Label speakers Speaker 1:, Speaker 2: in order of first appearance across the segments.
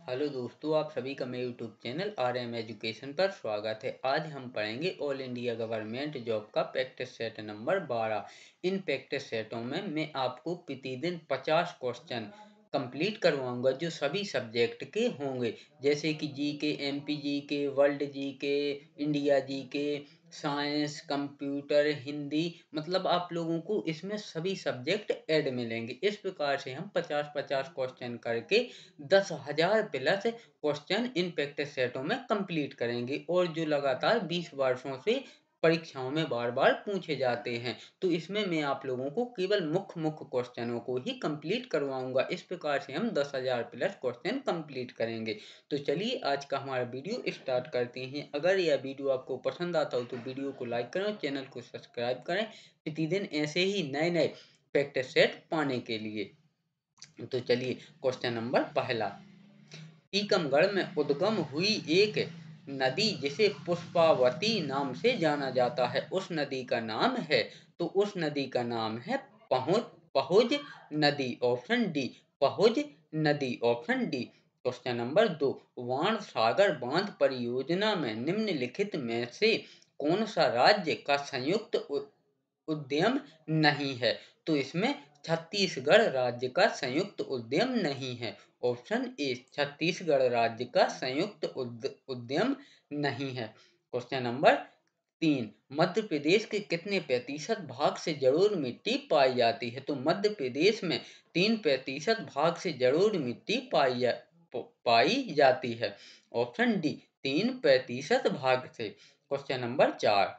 Speaker 1: Hello दोस्तों, आप सभी का मेरे यूट्यूब चैनल RM एजुकेशन पर स्वागत है। आज हम पढ़ेंगे ऑल इंडिया गवर्नमेंट जॉब का practice set number 12। In practice सेटों में मैं आपको प्रतिदिन 50 क्वेश्चन कंप्लीट करवाऊंगा जो सभी सब्जेक्ट के होंगे, जैसे कि GK, MP GK, world GK, India GK, science, computer, Hindi. मतलब आप लोगों को इसमें सभी सब्जेक्ट ऐड मिलेंगे। इस प्रकार से हम 50-50 क्वेश्चन करके 10,000 प्लस क्वेश्चन इन प्रैक्टिस सेटों में कंप्लीट करेंगे, और जो लगातार 20 वर्षों से परीक्षाओं में बार बार पूछे जाते हैं। तो इसमें मैं आप लोगों को केवल मुख्य मुख्य क्वेश्चनों को ही कंप्लीट करवाऊंगा। इस प्रकार से हम 10,000 प्लस क्वेश्चन कंप्लीट करेंगे। तो चलिए आज का हमारा वीडियो स्टार्ट करते हैं। अगर यह वीडियो आपको पसंद आता हो तो वीडियो को लाइक करें, चैनल को सब्सक्राइब करें प्रतिदिन ऐसे ही नए नए प्रैक्टिस सेट पाने के लिए। तो चलिए क्वेश्चन नंबर पहला। टीकमगढ़ में उद्गम हुई एक नदी जिसे पुष्पावती नाम से जाना जाता है, उस नदी का नाम है। तो उस नदी का नाम है पहुज पहुज नदी, ऑप्शन डी। पहुज नदी, option D. Question number 2। Bansagar बांध परियोजना में निम्नलिखित में से कौन सा राज्य का संयुक्त उद्यम नहीं है? तो इसमें छत्तीसगढ़ राज्य का संयुक्त उद्यम नहीं है। ऑप्शन ए, छत्तीसगढ़ राज्य का संयुक्त उद्यम नहीं है। Question number 3। मध्य प्रदेश के कितने प्रतिशत भाग से जलोढ़ मिट्टी पाई जाती है? तो मध्य प्रदेश में 3% भाग से जलोढ़ मिट्टी पाई जाती है। ऑप्शन डी, 3% भाग से। Question number 4।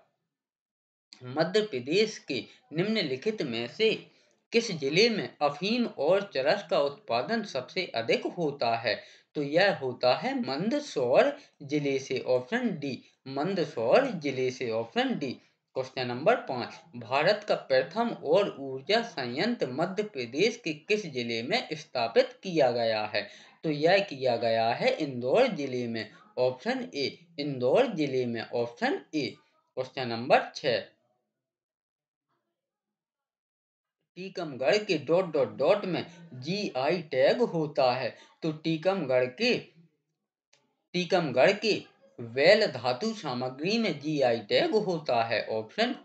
Speaker 1: मध्य प्रदेश के निम्नलिखित में से किस जिले में अफीम और चरस का उत्पादन सबसे अधिक होता है? तो यह होता है मंदसौर जिले से, ऑप्शन डी। मंदसौर जिले से, option D. Question number 5। Bharat का प्रथम और ऊर्जा संयंत्र मध्य प्रदेश के किस जिले में स्थापित किया गया है? तो यह किया गया है इंदौर जिले में, ऑप्शन ए। इंदौर जिले में, option A. Question number 6। Tikamgarh के डॉट डॉट डॉट में जीआई टैग होता है। तो टीकमगढ़ के वेल धातु सामग्री में जीआई टैग होता है। ऑप्शन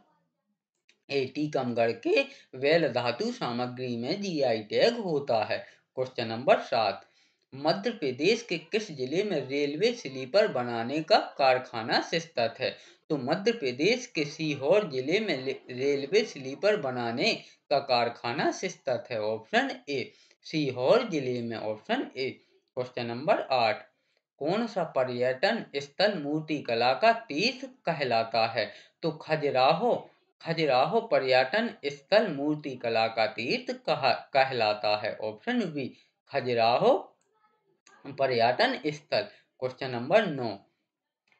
Speaker 1: ए, टीकमगढ़ के वेल धातु सामग्री में जीआई टैग होता है। Question number 7। मध्य प्रदेश के किस जिले में रेलवे स्लीपर बनाने का कारखाना स्थित है? तो मध्य प्रदेश के सीहोर जिले में रेलवे स्लीपर बनाने का कारखाना स्थित है। ऑप्शन ए, सीहोर जिले में, ऑप्शन ए। Question number 8। कौन सा पर्यटन स्थल मूर्तिकला का तीर्थ कहलाता है? तो खजुराहो पर्यटन स्थल मूर्तिकला का तीर्थ कहलाता है। ऑप्शन बी, खजुराहो पर्यटन स्थल। Question number 9।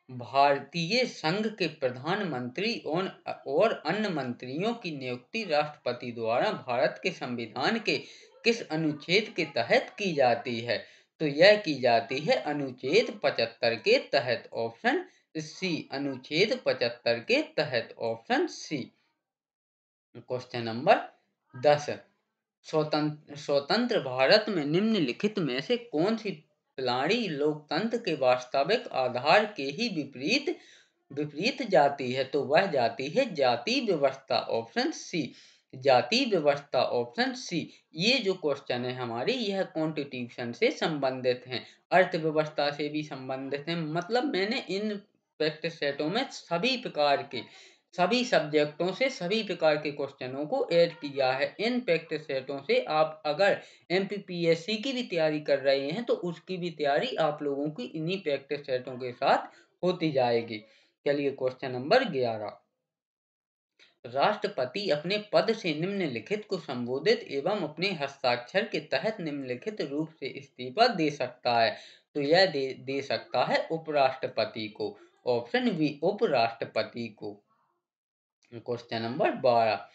Speaker 1: भारतीय संघ के प्रधानमंत्री और अन्य मंत्रियों की नियुक्ति राष्ट्रपति द्वारा भारत के संविधान के किस अनुच्छेद के तहत की जाती है? तो यह की जाती है अनुच्छेद 75 के तहत। ऑप्शन सी, अनुच्छेद 75 के तहत, ऑप्शन सी। Question number 10। स्वतंत्र भारत में निम्नलिखित में से कौन सी प्रणाली लोकतंत्र के वास्तविक आधार के ही विपरीत विपरीत जाती है? तो वह जाती है जाति व्यवस्था, ऑप्शन सी। जाति व्यवस्था, ऑप्शन सी। ये जो क्वेश्चन है हमारे, यह कॉन्स्टिट्यूशन से संबंधित हैं, अर्थव्यवस्था से भी संबंधित हैं। मतलब मैंने इन प्रैक्टिस सेटों में सभी प्रकार के सभी सब्जेक्टों से सभी प्रकार के क्वेश्चनों को ऐड किया है। इन प्रैक्टिस सेटों से आप अगर एमपीपीएससी की भी तैयारी कर रहे हैं तो उसकी भी तैयारी आप लोगों की इन्हीं प्रैक्टिस सेटों के साथ होती जाएगी। चलिए क्वेश्चन नंबर 11। राष्ट्रपति अपने पद से निम्नलिखित को संबोधित एवं अपने हस्ताक्षर के तहत निम्नलिखित रूप से इस्तीफा दे सकता है। तो यह दे सकता है उपराष्ट्रपति को, ऑप्शन बी, उपराष्ट्रपति को। Question number 12।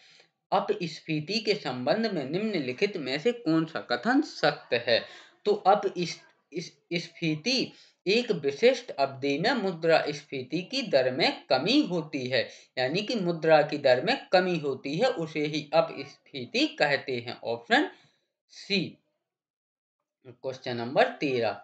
Speaker 1: अपस्फीति के संबंध में निम्नलिखित में से कौन सा कथन सत्य है? तो इस स्फीति एक विशिष्ट अवधि में मुद्रास्फीति की दर में कमी होती है, यानी कि मुद्रा की दर में कमी होती है, उसे ही अपस्फीति कहते हैं। Option C. Question number 13।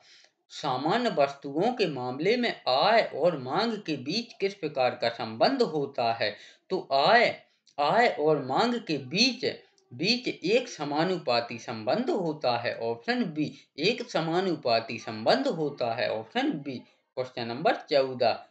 Speaker 1: सामान्य वस्तुओं के मामले में आय और मांग के बीच किस प्रकार का संबंध होता है? तो आय आय और मांग के बीच बीच एक समानुपाती संबंध होता है। ऑप्शन बी, एक समानुपाती संबंध होता है। Option B. Question number 14।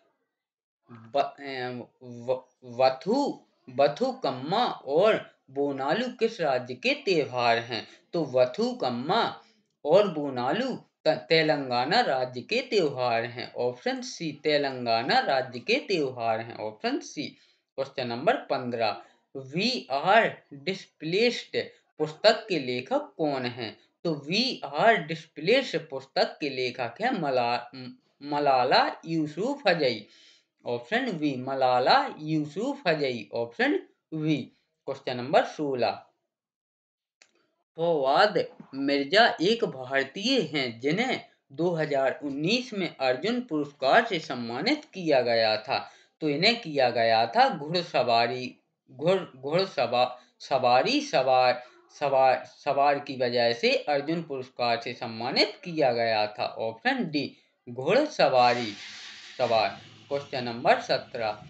Speaker 1: वथु बथुकम्मा और बोनालू किस राज्य के त्योहार हैं? तो बथुकम्मा और बोनालू तेलंगाना राज्य के त्योहार हैं। ऑप्शन सी, तेलंगाना राज्य के त्योहार हैं। Option C. Question number 15। We are displaced पुस्तक के लेखक कौन हैं? तो वी आर डिस्प्लेस्ड पुस्तक के लेखक है Malala Yousafzai. Option B, Malala Yousafzai. Option B. Question number 16। Fawad Mirza एक भारतीय हैं जिन्हें 2019 में अर्जुन पुरस्कार से सम्मानित किया गया था। तो इन्हें किया गया था घुड़सवारी घुड़सवार सवारी सवार सवार सवार की वजह से अर्जुन पुरस्कार से सम्मानित किया गया था। ऑप्शन डी, घुड़सवारी सवार। Question number 17।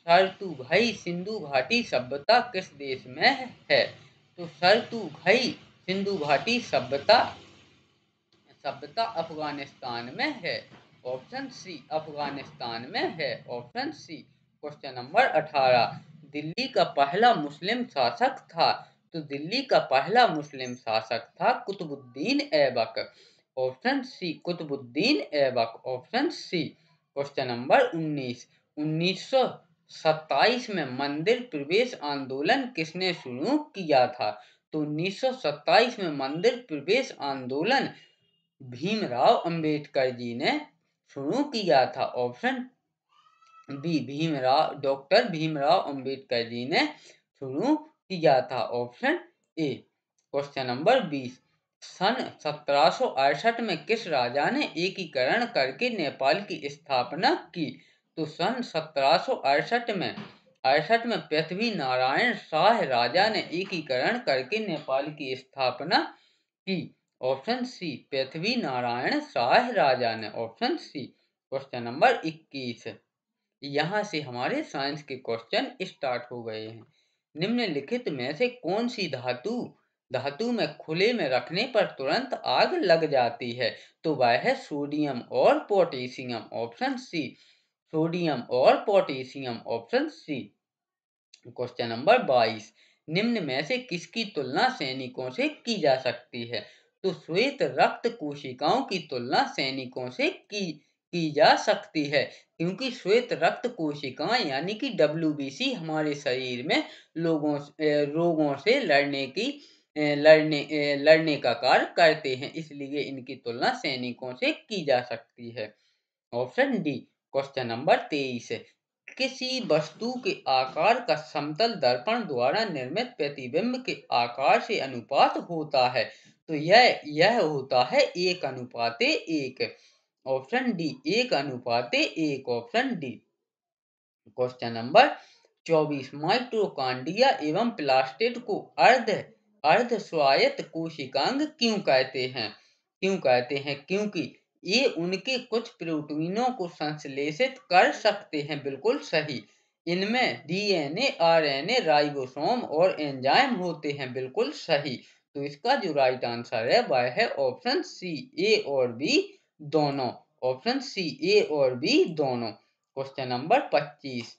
Speaker 1: सरतुघई सिंधु घाटी सभ्यता किस देश में है? तो सरतुघई सिंधु घाटी सभ्यता सभ्यता अफगानिस्तान में है। ऑप्शन सी, अफगानिस्तान में है। Option C. Question number 18। Delhi का पहला मुस्लिम शासक था। तो दिल्ली का पहला मुस्लिम शासक था Qutbuddin Aibak. Option C, Qutbuddin Aibak. Option C. Question number 19। 1927 में मंदिर प्रवेश आंदोलन किसने शुरू किया था? तो 1927 में मंदिर प्रवेश आंदोलन भीमराव अंबेडकर जी ने शुरू किया था। Option B, doctor Bhimrao Ambedkar ji ने शुरू किया था। Option A. Question number 20। सन 1768 में किस राजा ने एकीकरण करके नेपाल की स्थापना की? तो सन 1768 में पृथ्वी नारायण शाह राजा ने एकीकरण करके नेपाल की स्थापना की। ऑप्शन सी, पृथ्वी नारायण शाह राजा ने। Option C. Question number 21। यहाँ से हमारे साइंस के क्वेश्चन स्टार्ट हो गए हैं। निम्नलिखित में से कौन सी धातु धातु में खुले में रखने पर तुरंत आग लग जाती है? तो वह है सोडियम और पोटेशियम। ऑप्शन सी, सोडियम और potassium. Option C. Question number 22। निम्न में से किसकी तुलना सैनिकों से की जा सकती है? तो श्वेत रक्त कोशिकाओं की तुलना सैनिकों से की जा सकती है, क्योंकि श्वेत रक्त कोशिकाएं यानी कि WBC हमारे शरीर में रोगों से लड़ने का कार्य करते हैं, इसलिए इनकी तुलना सैनिकों से की जा सकती है। Option D. Question number 23। किसी वस्तु के आकार का समतल दर्पण द्वारा निर्मित प्रतिबिंब के आकार से अनुपात होता है। तो यह होता है 1:1। Option D, 1:1। Option D. Question number 24। Mitochondria एवं प्लास्टिड को अर्ध स्वायत्त कोशिकांग क्यों कहते हैं? क्योंकि ये उनके कुछ प्रोटीनों को संश्लेषित कर सकते हैं। बिल्कुल सही। इनमें DNA, RNA, राइबोसोम और एंजाइम होते हैं। बिल्कुल सही। तो इसका जो राइट आंसर है वह है ऑप्शन सी, ए और बी दोनों। ऑप्शन सी, ए और बी दोनों। Question number 25।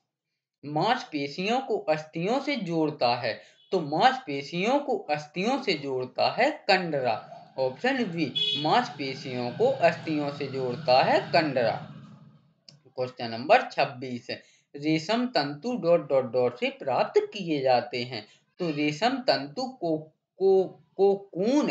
Speaker 1: मांसपेशियों को अस्थियों से जोड़ता है। तो मांसपेशियों को अस्थियों से जोड़ता है कंडरा। ऑप्शन बी, मांसपेशियों को अस्थियों से जोड़ता है कंडरा। Question number 26। रेशम तंतु डॉट डॉट डॉट से प्राप्त किए जाते हैं। तो रेशम तंतु कोकून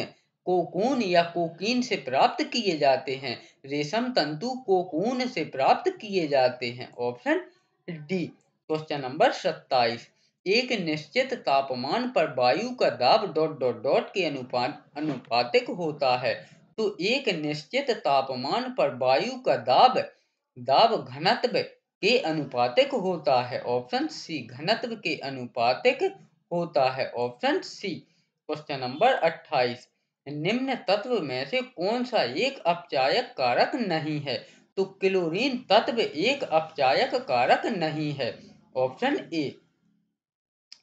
Speaker 1: या कोकीन से प्राप्त किए जाते हैं। रेशम तंतु कोकून से प्राप्त किए जाते हैं। Option D. Question number 27। एक निश्चित तापमान पर वायु का दाब डॉट डॉट डॉट के अनुपातिक होता है। तो एक निश्चित तापमान पर वायु का दाब घनत्व के अनुपातिक होता है। ऑप्शन सी, घनत्व के अनुपातिक होता है। Option C. Question number 28। निम्न तत्व में से कौन सा एक अपचायक कारक नहीं है? तो क्लोरीन तत्व एक अपचायक कारक नहीं है। Option A.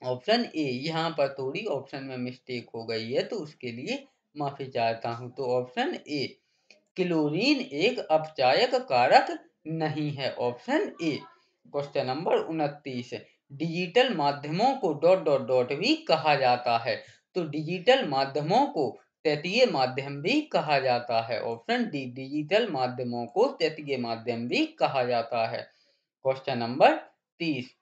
Speaker 1: ऑप्शन ए, यहाँ पर थोड़ी ऑप्शन में मिस्टेक हो गई है तो उसके लिए माफी चाहता हूँ। तो ऑप्शन ए, क्लोरीन एक अपचायक कारक नहीं है। Option A. Question number 29, digital माध्यमों को डॉट डॉट डॉट भी कहा जाता है। तो डिजिटल माध्यमों को तृतीय माध्यम भी कहा जाता है। ऑप्शन डी, डिजिटल माध्यमों को तृतीय माध्यम भी कहा जाता है। क्वेश्चन नंबर 30,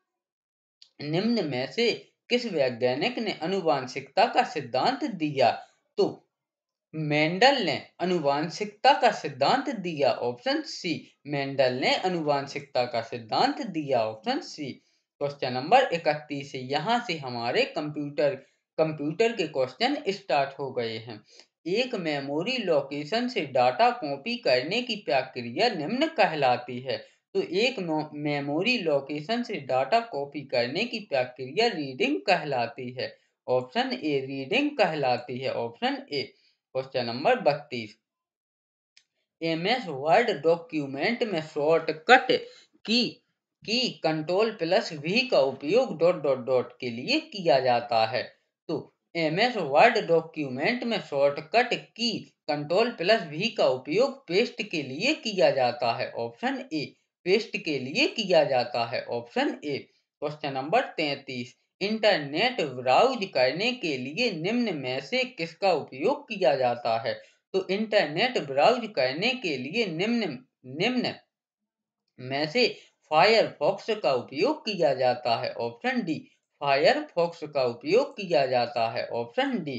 Speaker 1: निम्न में से किस वैज्ञानिक ने आनुवांशिकता का सिद्धांत दिया? तो मेंडल ने आनुवांशिकता का सिद्धांत दिया। ऑप्शन सी, मेंडल ने आनुवांशिकता का सिद्धांत दिया। Option C. क्वेश्चन नंबर 31 है, यहाँ से हमारे कंप्यूटर के क्वेश्चन स्टार्ट हो गए हैं। एक मेमोरी लोकेशन से डाटा कॉपी करने की प्रक्रिया निम्न कहलाती है। तो एक मेमोरी लोकेशन से डाटा कॉपी करने की प्रक्रिया रीडिंग कहलाती है। ऑप्शन ए, रीडिंग कहलाती है। Option A. Question number 32, MS word document में शॉर्टकट की की कंट्रोल प्लस वी का उपयोग डॉट डॉट डॉट के लिए किया जाता है। तो एमएस वर्ड डॉक्यूमेंट में शॉर्टकट की कंट्रोल प्लस वी का उपयोग पेस्ट के लिए किया जाता है। ऑप्शन ए, पेस्ट के लिए किया जाता है। Option A. Question number 33, internet browse करने के लिए निम्न में से किसका उपयोग किया जाता है? तो इंटरनेट ब्राउज करने के लिए निम्न निम्न में से फायरफॉक्स का उपयोग किया जाता है। ऑप्शन डी, फायरफॉक्स का उपयोग किया जाता है। Option D.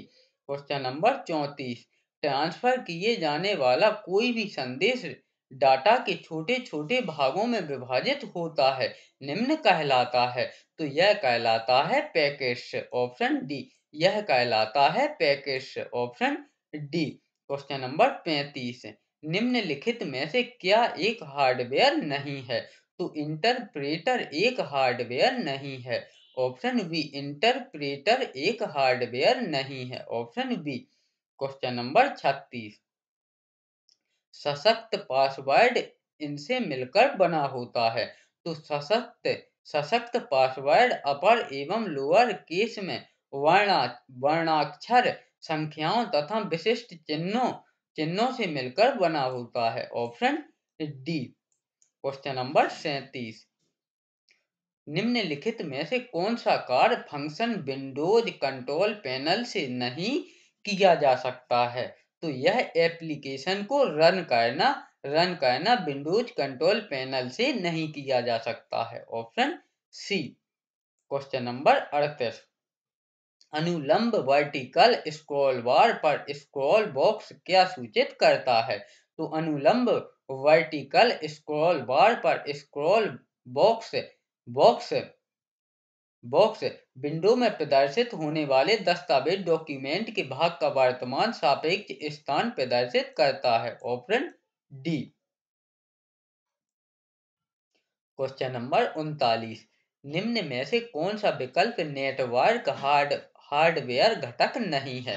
Speaker 1: Question number 34, transfer किए जाने वाला कोई भी संदेश डाटा के छोटे छोटे भागों में विभाजित होता है, निम्न कहलाता है। तो यह कहलाता है पैकेट्स। ऑप्शन डी, यह कहलाता है packets. Option D. Question number 35, निम्नलिखित में से क्या एक हार्डवेयर नहीं है? तो इंटरप्रेटर एक हार्डवेयर नहीं है। ऑप्शन बी, इंटरप्रेटर एक हार्डवेयर नहीं है। Option B. क्वेश्चन नंबर 36, सशक्त पासवर्ड इनसे मिलकर बना होता है। तो सशक्त पासवर्ड अपर एवं लोअर केस में वर्णाक्षर, संख्याओं तथा विशिष्ट चिन्हों से मिलकर बना होता है। Option D. क्वेश्चन नंबर 37, निम्नलिखित में से कौन सा कार्य फंक्शन विंडोज कंट्रोल पैनल से नहीं किया जा सकता है? तो यह एप्लीकेशन को रन करना विंडोज कंट्रोल पैनल से नहीं किया जा सकता है। Option C. क्वेश्चन नंबर 38, अनुलंब वर्टिकल स्क्रॉल बार पर स्क्रॉल बॉक्स क्या सूचित करता है? तो अनुलंब वर्टिकल स्क्रॉल बार पर scroll box box box window में प्रदर्शित होने वाले दस्तावेज डॉक्यूमेंट के भाग का वर्तमान सापेक्ष स्थान प्रदर्शित करता है। Option D. क्वेश्चन नंबर 39, निम्न में से कौन सा विकल्प नेटवर्क हार्डवेयर घटक नहीं है?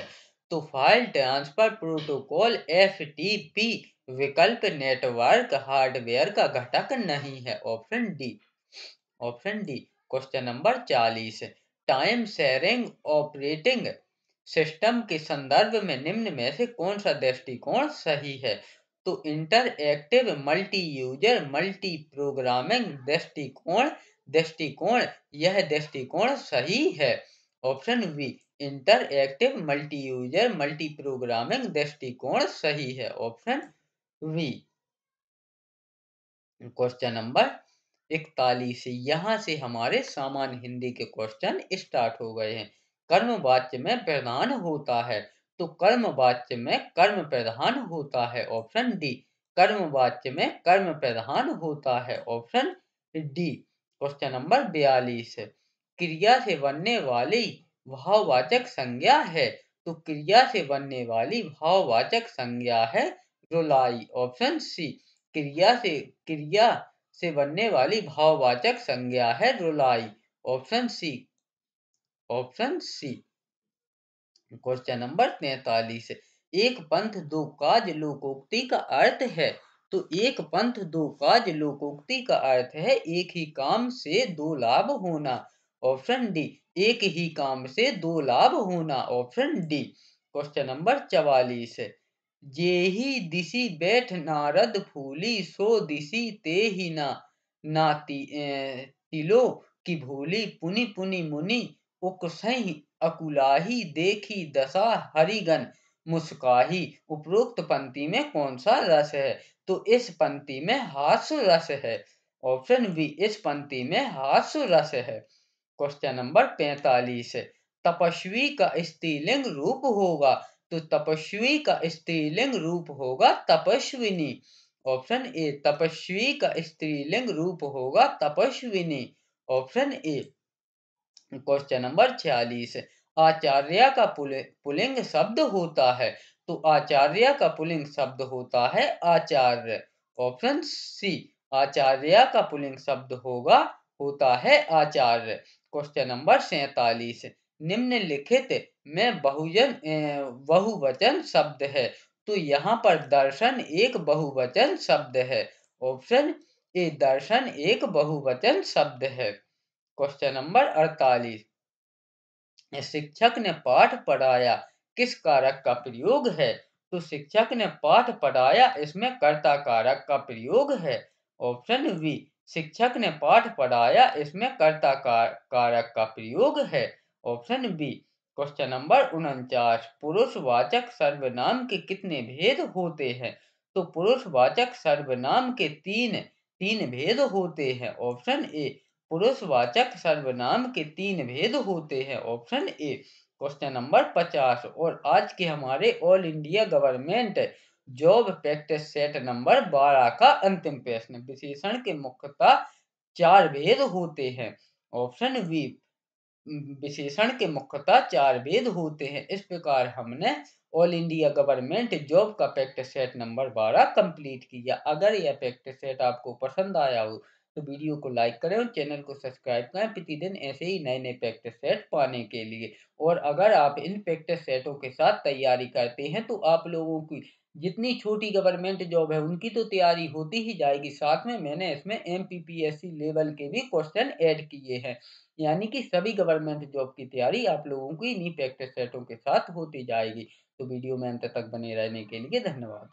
Speaker 1: तो फाइल ट्रांसफर प्रोटोकॉल FTP विकल्प नेटवर्क हार्डवेयर का घटक नहीं है। Option D. Option D. Question number 40, time sharing operating system के संदर्भ में निम्न में से कौन सा दृष्टिकोण सही है? तो interactive multi user multi programming दृष्टिकोण यह दृष्टिकोण सही है। Option B, interactive multi user multi programming दृष्टिकोण सही है। Option B. क्वेश्चन नंबर 41, यहाँ से हमारे सामान्य हिंदी के क्वेश्चन स्टार्ट हो गए हैं। कर्म वाच्य में प्रधान होता है। तो कर्म वाच्य में कर्म प्रधान होता है। ऑप्शन डी, कर्म वाच्य में कर्म प्रधान होता है। Option D. क्वेश्चन नंबर 42, क्रिया से बनने वाली भाववाचक संज्ञा है। तो क्रिया से बनने वाली भाववाचक संज्ञा है रुलाई। ऑप्शन सी, क्रिया से बनने वाली भाववाचक संज्ञा है रुलाई। Option C. Option C. Question number 43, एक पंथ दो काज लोकोक्ति का अर्थ है। तो एक पंथ दो काज लोकोक्ति का अर्थ है एक ही काम से दो लाभ होना। ऑप्शन डी, एक ही काम से दो लाभ होना। Option D. क्वेश्चन नंबर 44 है। जेहि दिशि बैठ नारद फूली सो दिशि ते ही ना तिलो की भूली पुनि पुनि मुनि उकसहि अकुलाही देखी दशा हरिगन मुस्काही। उपरोक्त पंक्ति में कौन सा रस है? तो इस पंक्ति में हास्य रस है। ऑप्शन बी, इस पंक्ति में हास्य रस है। क्वेश्चन नंबर 45 है। तपस्वी का स्त्रीलिंग रूप होगा। तो तपस्वी का स्त्रीलिंग रूप होगा तपस्विनी। ऑप्शन ए, तपस्वी का स्त्रीलिंग रूप होगा तपस्विनी। Option A. क्वेश्चन नंबर 46, आचार्य का पुल्लिंग शब्द होता है। तो आचार्य का पुल्लिंग शब्द होता है आचार्य। ऑप्शन सी, आचार्य का पुल्लिंग शब्द होता है आचार्य। क्वेश्चन नंबर 47, निम्नलिखित में बहुवचन शब्द है। तो यहाँ पर दर्शन एक बहुवचन शब्द है। ऑप्शन ए, दर्शन एक बहुवचन शब्द है। क्वेश्चन नंबर 48, शिक्षक ने पाठ पढ़ाया किस कारक का प्रयोग है? तो शिक्षक ने पाठ पढ़ाया, इसमें कर्ता कारक का प्रयोग है। ऑप्शन बी, शिक्षक ने पाठ पढ़ाया, इसमें कर्ता कारक का प्रयोग है। Option B. क्वेश्चन नंबर 49, पुरुषवाचक सर्वनाम के कितने भेद होते हैं? तो पुरुषवाचक सर्वनाम के तीन भेद होते हैं। ऑप्शन ए, पुरुषवाचक सर्वनाम के तीन भेद होते हैं। Option A. क्वेश्चन नंबर 50, और आज के हमारे all India government job practice set number 12 का अंतिम प्रश्न। विशेषण के मुख्यतः चार भेद होते हैं। ऑप्शन बी, विशेषण के मुख्यतः चार भेद होते हैं। इस प्रकार हमने ऑल इंडिया गवर्नमेंट जॉब का प्रैक्टिस सेट नंबर 12 कंप्लीट किया। अगर यह प्रैक्टिस सेट आपको पसंद आया हो तो वीडियो को लाइक करें और चैनल को सब्सक्राइब करें प्रतिदिन ऐसे ही नए नए प्रैक्टिस सेट पाने के लिए। और अगर आप इन प्रैक्टिस सेटों के साथ तैयारी करते हैं तो आप लोगों की जितनी छोटी गवर्नमेंट जॉब है उनकी तो तैयारी होती ही जाएगी, साथ में मैंने इसमें MPPSC लेवल के भी क्वेश्चन ऐड किए हैं। यानी कि सभी गवर्नमेंट जॉब की तैयारी आप लोगों की इन्हीं प्रैक्टिस सेटों के साथ होती जाएगी। तो वीडियो में अंत तक बने रहने के लिए धन्यवाद।